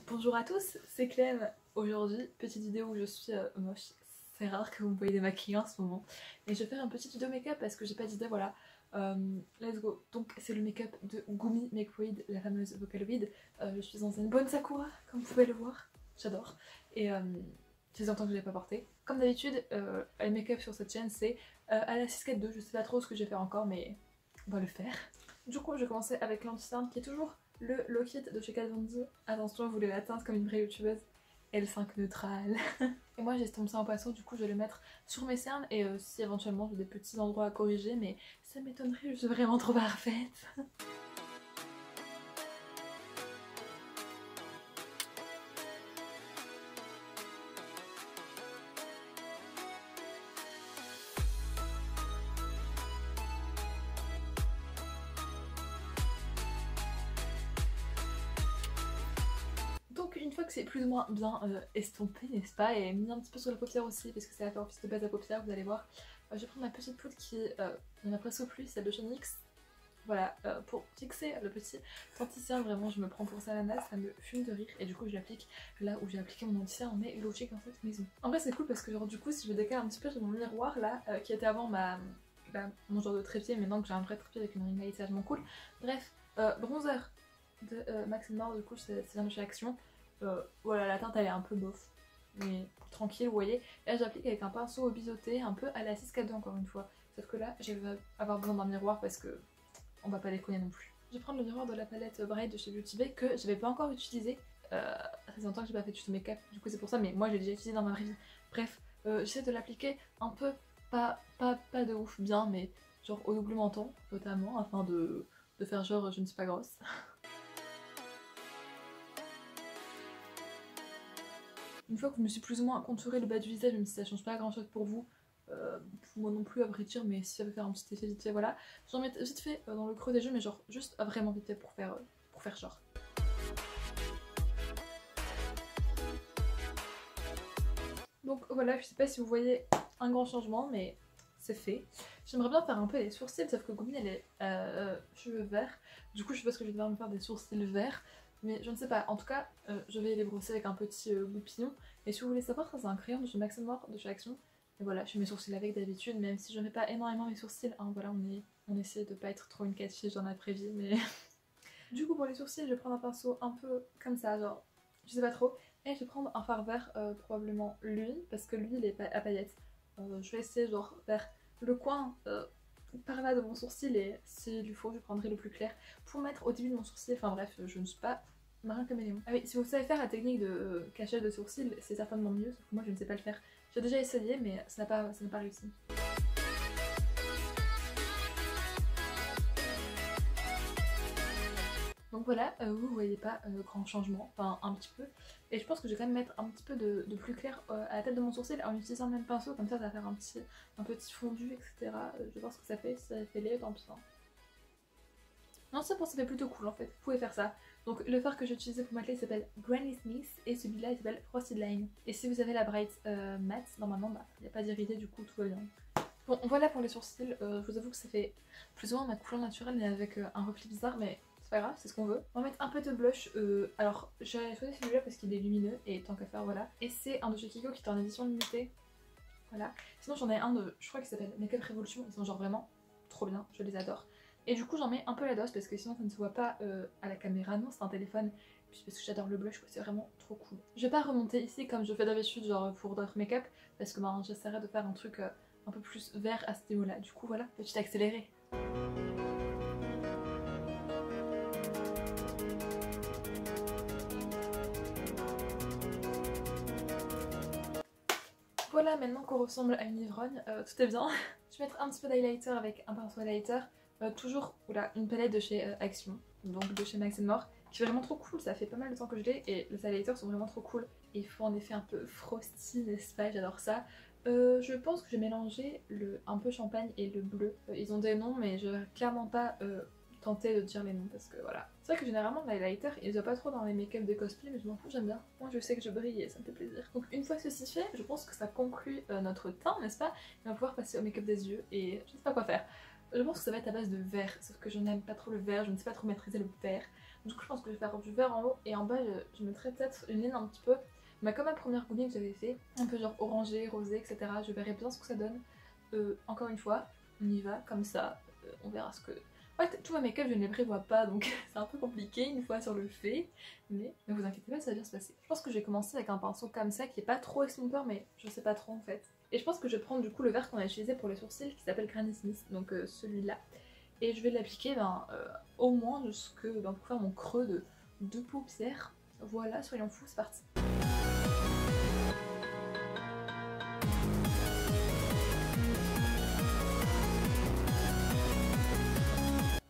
Bonjour à tous, c'est Clem. Aujourd'hui, petite vidéo où je suis moche. C'est rare que vous me voyez démaquillée en ce moment. Et je vais faire une petite vidéo make-up parce que j'ai pas d'idée, voilà. Let's go. Donc c'est le make-up de Gumi Makeweed, la fameuse Vocaloid. Je suis dans une bonne Sakura, comme vous pouvez le voir. J'adore. Et ça fait longtemps que je l'ai pas porté. Comme d'habitude, le make-up sur cette chaîne c'est à la 642. Je sais pas trop ce que je vais faire encore, mais on va le faire. Du coup, je vais commencer avec l'anti-cerne qui est toujours le Lock It de chez Kat Von D. Attention, vous voulez l'atteindre comme une vraie youtubeuse. L5 neutral. Et moi j'ai estompé ça en pinceau, du coup je vais le mettre sur mes cernes et si éventuellement j'ai des petits endroits à corriger, mais ça m'étonnerait, je suis vraiment trop parfaite. Donc une fois que c'est plus ou moins bien estompé, n'est-ce pas, et mis un petit peu sur la paupière aussi, parce que ça va faire office de base à paupière, vous allez voir. Je vais prendre ma petite poudre qui m'a presque plu, celle de chez NYX. Voilà, pour fixer le petit anti-cerne, vraiment je me prends pour ça l'ananas, ça me fume de rire. Et du coup je l'applique là où j'ai appliqué mon anti-cerne, on est logique dans cette maison. En vrai c'est cool parce que genre du coup si je décale un petit peu, j'ai mon miroir là, qui était avant mon genre de trépied, mais maintenant que j'ai un vrai trépied avec une ring light, c'est vachement cool. Bref, bronzer de Max Mort, du coup c'est vient de chez Action. Voilà, la teinte elle est un peu bof, mais tranquille, vous voyez. Et là j'applique avec un pinceau biseauté, un peu à la 642 encore une fois. Sauf que là je vais avoir besoin d'un miroir parce que on va pas déconner non plus. Je vais prendre le miroir de la palette Bright de chez Beauty Bay que je vais pas encore utiliser. Ça fait longtemps que j'ai pas fait tuto make-up, du coup c'est pour ça, mais moi j'ai déjà utilisé dans ma vraie vie. Bref, j'essaie de l'appliquer un peu, pas de ouf bien, mais genre au double menton notamment, afin de faire genre je ne suis pas grosse. Une fois que je me suis plus ou moins contouré le bas du visage, même si ça change pas grand chose pour vous, moi non plus à vrai dire, mais si ça veut faire un petit effet vite fait, voilà. J'en mets vite fait dans le creux des yeux, mais genre juste vraiment vite fait pour faire genre. Donc voilà, je sais pas si vous voyez un grand changement, mais c'est fait. J'aimerais bien faire un peu les sourcils, sauf que Gumi elle est cheveux verts. Du coup je pense que je vais devoir me faire des sourcils verts. Mais je ne sais pas, en tout cas je vais les brosser avec un petit goupillon. Et si vous voulez savoir, ça c'est un crayon de chez Max Mort de chez Action. Et voilà, je fais mes sourcils avec d'habitude, même si je ne fais pas énormément mes sourcils, hein, voilà, on essaie de pas être trop une catfish dans la vraie vie, mais... Du coup pour les sourcils, je vais prendre un pinceau un peu comme ça, genre, je sais pas trop, et je vais prendre un fard vert, probablement lui, parce que lui il est à paillettes. Je vais essayer genre vers le coin par là de mon sourcil, et s'il lui faut je prendrai le plus clair pour mettre au début de mon sourcil, enfin bref, je ne suis pas marin caméléon. Ah oui, si vous savez faire la technique de cachage de sourcil, c'est certainement mieux, sauf que moi je ne sais pas le faire. J'ai déjà essayé mais ça n'a pas réussi. Donc voilà, vous voyez pas grand changement, enfin un petit peu. Et je pense que je vais quand même mettre un petit peu de plus clair à la tête de mon sourcil en utilisant le même pinceau, comme ça va faire un petit fondu, etc. Je vais voir ce que ça fait, si ça fait laid, tant pis. Non, ça fait plutôt cool en fait, vous pouvez faire ça. Donc le fard que j'ai utilisé pour m'atteler s'appelle Granny Smith et celui-là il s'appelle Frosted Line. Et si vous avez la Bright matte, normalement bah il n'y a pas d'irrité, du coup tout va bien. Bon voilà pour les sourcils, je vous avoue que ça fait plus ou moins ma couleur naturelle mais avec un reflet bizarre, mais c'est pas grave, c'est ce qu'on veut. On va mettre un peu de blush, alors j'ai choisi celui-là parce qu'il est lumineux et tant qu'à faire voilà. Et c'est un de chez Kiko qui est en édition limitée, voilà. Sinon j'en ai un de, je crois qu'il s'appelle Makeup Revolution, ils sont genre vraiment trop bien, je les adore. Et du coup j'en mets un peu la dose parce que sinon ça ne se voit pas à la caméra, non c'est un téléphone. Puis parce que j'adore le blush, c'est vraiment trop cool. Je vais pas remonter ici comme je fais d'habitude genre pour d'autres make-up parce que ben, j'essaierai de faire un truc un peu plus vert à ce niveau là. Du coup voilà, petit accéléré. Voilà, maintenant qu'on ressemble à une ivrogne, tout est bien. Je vais mettre un petit peu d'highlighter avec un pinceau highlighter. Toujours oula, une palette de chez Action, donc de chez Max Mort, qui est vraiment trop cool, ça fait pas mal de temps que je l'ai et les highlighters sont vraiment trop cool. Et il faut en effet un peu frosty, n'est-ce pas, j'adore ça. Je pense que j'ai mélangé un peu champagne et le bleu. Ils ont des noms mais je vais clairement pas tenter de dire les noms parce que voilà. C'est vrai que généralement l'highlighter il va pas trop dans les make-up de cosplay mais je m'en fous, j'aime bien. Moi je sais que je brille et ça me fait plaisir. Donc une fois ceci fait, je pense que ça conclut notre teint, n'est-ce pas? Et on va pouvoir passer au make-up des yeux et je sais pas quoi faire. Je pense que ça va être à base de vert, sauf que je n'aime pas trop le vert, je ne sais pas trop maîtriser le vert. Du coup je pense que je vais faire du vert en haut et en bas je mettrai peut-être une ligne un petit peu, mais comme ma première gommée que j'avais fait, un peu genre orangé, rosé, etc. Je verrai bien ce que ça donne. Encore une fois, on y va comme ça, on verra ce que... Ouais, tout ma make-up je ne les prévois pas donc c'est un peu compliqué une fois sur le fait, mais ne vous inquiétez pas, ça va bien se passer. Je pense que je vais commencer avec un pinceau comme ça qui est pas trop estompeur mais je sais pas trop en fait. Et je pense que je vais prendre du coup le vert qu'on a utilisé pour les sourcils qui s'appelle Granny Smith, donc celui-là. Et je vais l'appliquer au moins pour faire mon creux de paupières. Voilà, soyons fous, c'est parti.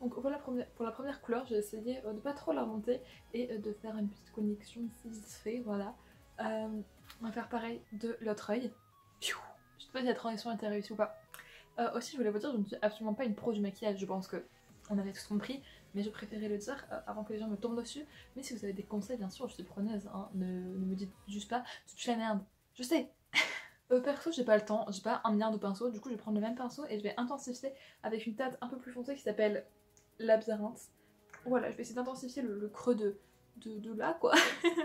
Donc voilà pour la première couleur, j'ai essayé de pas trop la remonter et de faire une petite connexion ici vite fait, voilà. On va faire pareil de l'autre œil. Je sais pas si la transition a été réussie ou pas. Aussi je voulais vous dire, je ne suis absolument pas une pro du maquillage, je pense que on avait tous compris, mais je préférais le dire avant que les gens me tombent dessus. Mais si vous avez des conseils, bien sûr, je suis preneuse, hein. Ne me dites juste pas, tu fais la merde, je sais. Perso j'ai pas le temps, j'ai pas un milliard de pinceaux, du coup je vais prendre le même pinceau et je vais intensifier avec une teinte un peu plus foncée qui s'appelle Labyrinthe. Voilà, je vais essayer d'intensifier le creux de là quoi,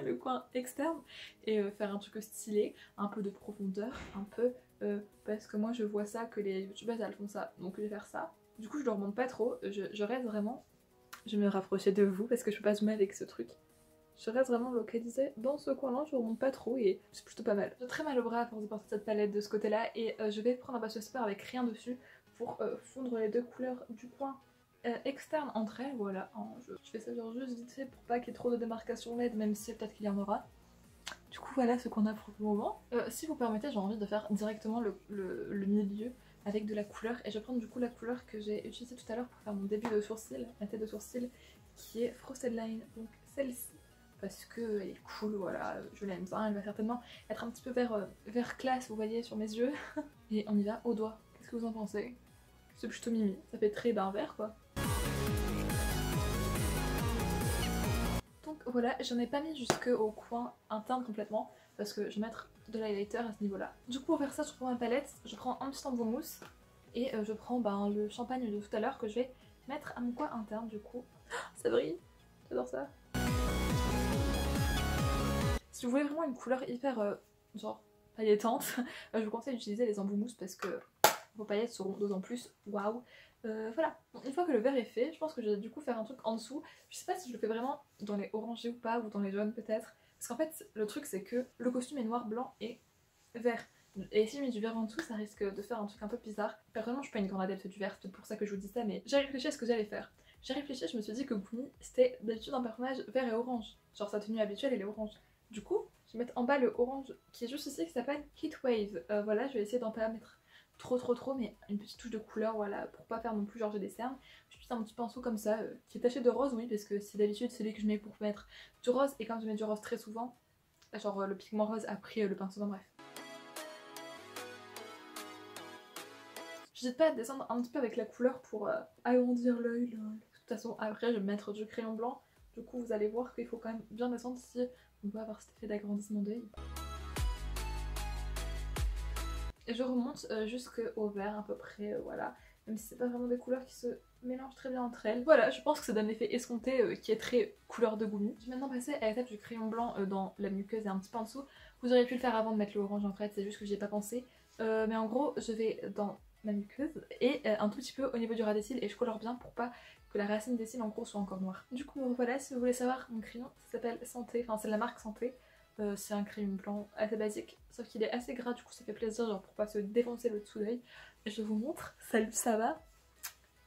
le coin externe, et faire un truc stylé, un peu de profondeur, un peu parce que moi je vois ça que les youtubeuses elles font ça, donc je vais faire ça. Du coup je le remonte pas trop, je reste vraiment, je vais me rapprocher de vous parce que je peux pas zoomer avec ce truc. Je reste vraiment localisée dans ce coin-là, je remonte pas trop et c'est plutôt pas mal. J'ai très mal au bras à force de porter cette palette de ce côté-là et je vais prendre un base super avec rien dessus pour fondre les deux couleurs du coin externe entre elles, voilà. Je fais ça genre juste vite fait pour pas qu'il y ait trop de démarcation LED, même si peut-être qu'il y en aura. Du coup voilà ce qu'on a pour le moment. Si vous permettez, j'ai envie de faire directement le milieu avec de la couleur et je vais prendre du coup la couleur que j'ai utilisée tout à l'heure pour faire mon début de sourcil, ma tête de sourcil qui est Frosted Line, donc celle-ci. Parce qu'elle est cool, voilà, je l'aime bien, elle va certainement être un petit peu vers classe, vous voyez, sur mes yeux. Et on y va au doigt, qu'est-ce que vous en pensez? C'est plutôt mimi, ça fait très bain vert quoi. Donc voilà, j'en ai pas mis jusqu'au coin interne complètement, parce que je vais mettre de l'highlighter à ce niveau-là. Du coup pour faire ça, je prends ma palette, je prends un petit embout mousse, et je prends le champagne de tout à l'heure que je vais mettre à mon coin interne du coup. Ça brille, j'adore ça. Si vous voulez vraiment une couleur hyper genre paillettante, je vous conseille d'utiliser les embouts mousse parce que vos paillettes seront d'autant plus waouh. Voilà, donc, une fois que le vert est fait, je pense que je vais du coup faire un truc en dessous. Je sais pas si je le fais vraiment dans les orangés ou pas, ou dans les jaunes peut-être. Parce qu'en fait, le truc c'est que le costume est noir, blanc et vert. Et si je mets du vert en dessous, ça risque de faire un truc un peu bizarre. Personnellement, je suis pas une grande adepte du vert, c'est peut-être pour ça que je vous dis ça, mais j'ai réfléchi à ce que j'allais faire. J'ai réfléchi, je me suis dit que Gumi, c'était d'habitude un personnage vert et orange. Genre sa tenue habituelle, elle est orange. Du coup, je vais mettre en bas le orange qui est juste ici, qui s'appelle Heatwave. Voilà, je vais essayer d'en pas mettre trop, mais une petite touche de couleur, voilà, pour pas faire non plus genre j'ai des cernes. Je suis un petit pinceau comme ça, qui est taché de rose, oui, parce que c'est d'habitude celui que je mets pour mettre du rose, et quand je mets du rose très souvent, genre le pigment rose a pris le pinceau, bref. J'hésite pas à descendre un petit peu avec la couleur pour agrandir l'œil. De toute façon, après je vais mettre du crayon blanc, du coup vous allez voir qu'il faut quand même bien descendre si on veut avoir cet effet d'agrandissement d'œil. Et je remonte jusqu'au vert à peu près, voilà. Même si c'est pas vraiment des couleurs qui se mélangent très bien entre elles. Voilà, je pense que ça donne l'effet escompté qui est très couleur de Gumi. Je vais maintenant passer à l'étape du crayon blanc dans la muqueuse et un petit peu en dessous. Vous auriez pu le faire avant de mettre le orange en fait, c'est juste que j'y ai pas pensé. Mais en gros, je vais dans ma muqueuse et un tout petit peu au niveau du ras des cils et je colore bien pour pas que la racine des cils en gros soit encore noire. Du coup, me revoilà, si vous voulez savoir, mon crayon ça s'appelle Santé, enfin c'est de la marque Santé. C'est un crayon blanc assez basique, sauf qu'il est assez gras, du coup ça fait plaisir, genre pour pas se défoncer le dessous d'œil. Je vous montre, salut, ça va.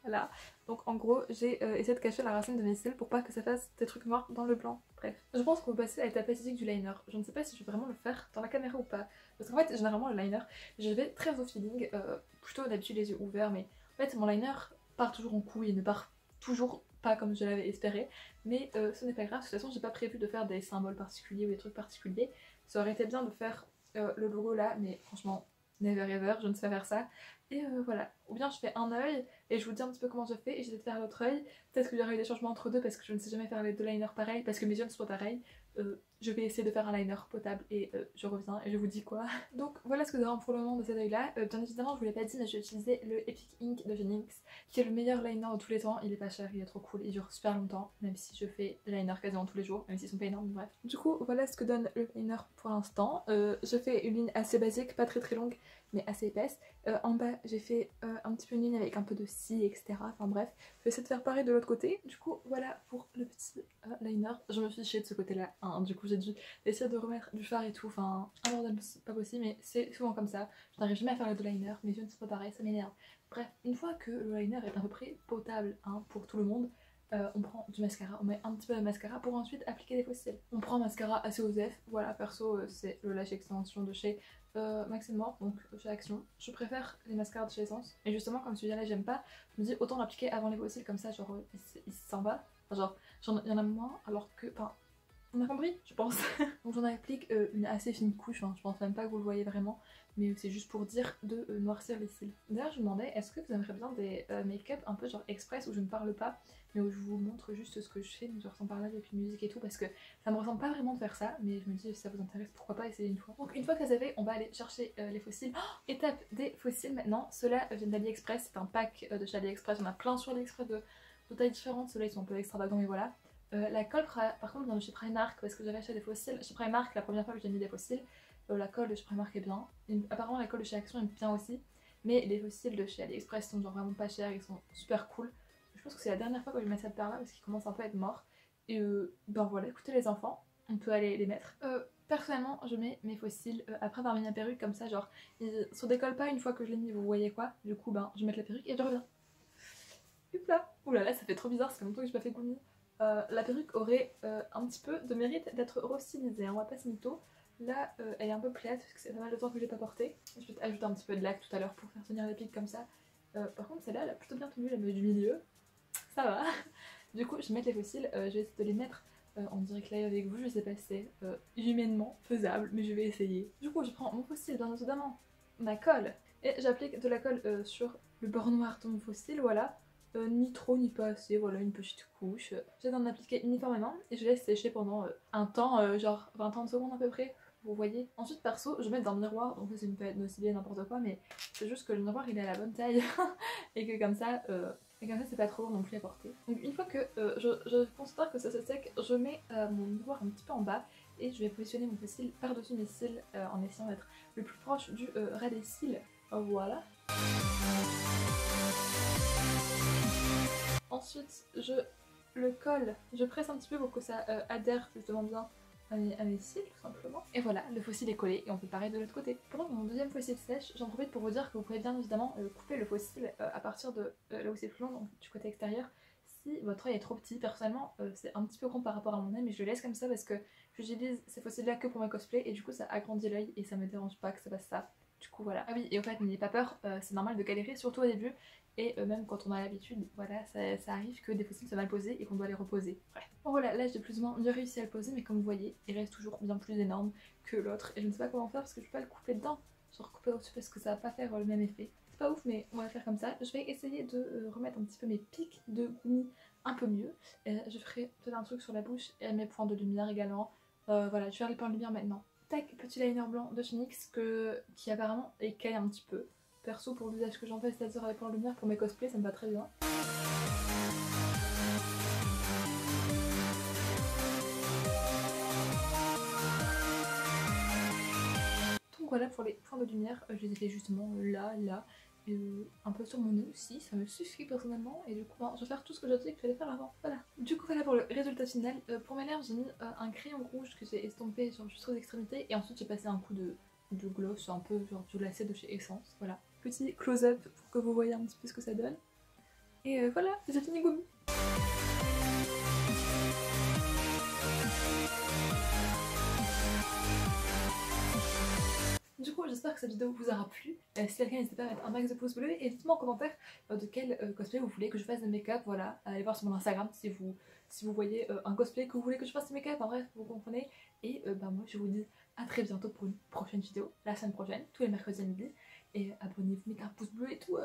Voilà, donc en gros j'ai essayé de cacher la racine de mes cils pour pas que ça fasse des trucs noirs dans le blanc. Bref, je pense qu'on va passer à l'étape esthétique du liner. Je ne sais pas si je vais vraiment le faire dans la caméra ou pas, parce qu'en fait généralement le liner, je vais très au feeling, plutôt d'habitude les yeux ouverts, mais en fait mon liner part toujours en couille et ne part toujours pas comme je l'avais espéré, mais ce n'est pas grave, de toute façon j'ai pas prévu de faire des symboles particuliers ou des trucs particuliers. Ça aurait été bien de faire le logo là, mais franchement never ever, je ne sais faire ça. Et voilà, ou bien je fais un œil et je vous dis un petit peu comment je fais et j'essaie de faire l'autre œil. Peut-être qu'il y aura eu des changements entre deux parce que je ne sais jamais faire les deux liners pareils, parce que mes yeux ne sont pas pareils. je vais essayer de faire un liner potable et je reviens et je vous dis quoi. Donc voilà ce que nous avons pour le moment de cet œil là. Bien évidemment je vous l'ai pas dit mais j'ai utilisé le Epic Ink de NYX qui est le meilleur liner de tous les temps. Il est pas cher, il est trop cool, il dure super longtemps même si je fais des liners quasiment tous les jours, même s'ils sont pas énormes, bref. Du coup voilà ce que donne le liner pour l'instant. Je fais une ligne assez basique, pas très longue mais assez épaisse. En bas j'ai fait un petit peu une ligne avec un peu de cils etc. Enfin bref, je vais essayer de faire pareil de l'autre côté. Du coup voilà pour le petit liner. Je me fichais de ce côté là hein. Du coup j'ai dû essayer de remettre du fard et tout, enfin un bordel pas possible mais c'est souvent comme ça. Je n'arrive jamais à faire les deux liners, mes yeux ne sont pas pareils, ça m'énerve. Bref, une fois que le liner est à peu près potable hein, pour tout le monde, on prend du mascara, on met un petit peu de mascara pour ensuite appliquer des faux cils. On prend un mascara assez osef, voilà perso c'est le lash extension de chez Max More, donc chez Action. Je préfère les mascaras de chez Essence, et justement comme celui-là j'aime pas, je me dis autant l'appliquer avant les faux cils comme ça genre il s'en va, enfin, genre il y en a moins alors que, enfin on a compris, je pense. Donc j'en applique une assez fine couche, hein. Je pense même pas que vous le voyez vraiment, mais c'est juste pour dire de noircir les cils. D'ailleurs je me demandais, est-ce que vous aimeriez bien des make-up un peu genre express où je ne parle pas, mais où je vous montre juste ce que je fais, genre sans parler avec une musique et tout, parce que ça me ressemble pas vraiment de faire ça, mais je me dis si ça vous intéresse, pourquoi pas essayer une fois. Donc une fois que ça c'est fait, on va aller chercher les faux cils. Oh, étape des faux cils maintenant, ceux-là viennent d'AliExpress, c'est un pack de chez AliExpress, on a plein sur AliExpress de tailles différentes, ceux-là ils sont un peu extravagants mais voilà. La colle par contre vient de chez Primark parce que j'avais acheté des faux cils chez Primark la première fois que j'ai mis des faux cils. La colle de chez Primark est bien, apparemment la colle de chez Action est bien aussi, mais les faux cils de chez AliExpress sont genre vraiment pas chers, ils sont super cool. Je pense que c'est la dernière fois que je mets cette paire là parce qu'ils commencent un peu à être morts. Et ben voilà, écoutez les enfants, on peut aller les mettre. Personnellement je mets mes faux cils après avoir mis ma perruque comme ça, genre ils se décollent pas une fois que je l'ai mis, vous voyez quoi. Du coup ben je mets la perruque et je reviens. Hop là. Oulala, ça fait trop bizarre, ça fait longtemps que je n'ai pas fait Goumi. La perruque aurait un petit peu de mérite d'être restylisée, hein, on va pas se mytho. Là, elle est un peu plate parce que c'est pas mal de temps que je l'ai pas portée. Je vais ajouter un petit peu de lac tout à l'heure pour faire tenir les pics comme ça. Par contre, celle-là, elle a plutôt bien tenu, la meuf du milieu. Ça va. Du coup, je vais mettre les fossiles, je vais essayer de les mettre en direct live avec vous. Je sais pas si c'est humainement faisable, mais je vais essayer. Du coup, je prends mon fossile, bien évidemment, ma colle, et j'applique de la colle sur le bord noir de mon fossile, voilà. Ni trop ni pas assez, voilà une petite couche. J'essaie d'en appliquer uniformément et je laisse sécher pendant un temps, genre 20-30 secondes à peu près, vous voyez. Ensuite perso, je vais mettre dans le miroir, donc ça c'est une palette nocibée n'importe quoi, mais c'est juste que le miroir il est à la bonne taille et que comme ça c'est pas trop lourd non plus à porter. Donc une fois que je considère que ça se sec, je mets mon miroir un petit peu en bas et je vais positionner mon cils par-dessus mes cils en essayant d'être le plus proche du ras des cils. Voilà. Ensuite, je le colle, je presse un petit peu pour que ça adhère justement bien à mes cils tout simplement. Et voilà, le faux cil est collé et on peut pareil de l'autre côté. Pendant que mon deuxième faux cil sèche, j'en profite pour vous dire que vous pouvez bien évidemment couper le faux cil à partir de là où c'est plus long, donc du côté extérieur. Si votre œil est trop petit, personnellement c'est un petit peu grand par rapport à mon œil, mais je le laisse comme ça parce que j'utilise ces faux cils là que pour mes cosplays et du coup ça agrandit l'œil et ça me dérange pas que ça fasse ça. Du coup voilà. Ah oui, et en fait n'ayez pas peur, c'est normal de galérer, surtout au début. Et même quand on a l'habitude, voilà, ça arrive que des fossiles soient mal posés et qu'on doit les reposer. Bref. Bon voilà, là j'ai plus ou moins mieux réussi à le poser, mais comme vous voyez, il reste toujours bien plus énorme que l'autre. Et je ne sais pas comment faire parce que je peux pas le couper dedans. Genre couper au-dessus parce que ça va pas faire le même effet. C'est pas ouf, mais on va faire comme ça. Je vais essayer de remettre un petit peu mes pics de Goumi un peu mieux. Je ferai peut-être un truc sur la bouche et mes points de lumière également. Voilà, je vais faire les points de lumière maintenant. Tac, petit liner blanc de chez NYX qui apparemment écaille un petit peu. Perso, pour l'usage que j'en fais, c'est-à-dire avec points de lumière pour mes cosplays, ça me va très bien. Donc voilà pour les points de lumière, je les ai fait justement là, et un peu sur mon nez aussi, ça me suffit personnellement, et du coup ben, je vais faire tout ce que j'ai dit que j'allais faire avant, voilà. Du coup voilà pour le résultat final. Pour mes lèvres j'ai mis un crayon rouge que j'ai estompé genre juste aux extrémités, et ensuite j'ai passé un coup de gloss un peu genre du lacet de chez Essence, voilà. Petit close-up pour que vous voyez un petit peu ce que ça donne. Et voilà, j'ai fini Goumi. Du coup j'espère que cette vidéo vous aura plu. Si c'est le cas, n'hésitez pas à mettre un max de pouces bleus et dites-moi en commentaire de quel cosplay vous voulez que je fasse de make-up. Voilà, allez voir sur mon Instagram si vous voyez un cosplay que vous voulez que je fasse de make-up, en bref, vous comprenez. Et bah moi je vous dis à très bientôt pour une prochaine vidéo, la semaine prochaine, tous les mercredis à midi. Et abonnez-vous, mettez un pouce bleu et tout.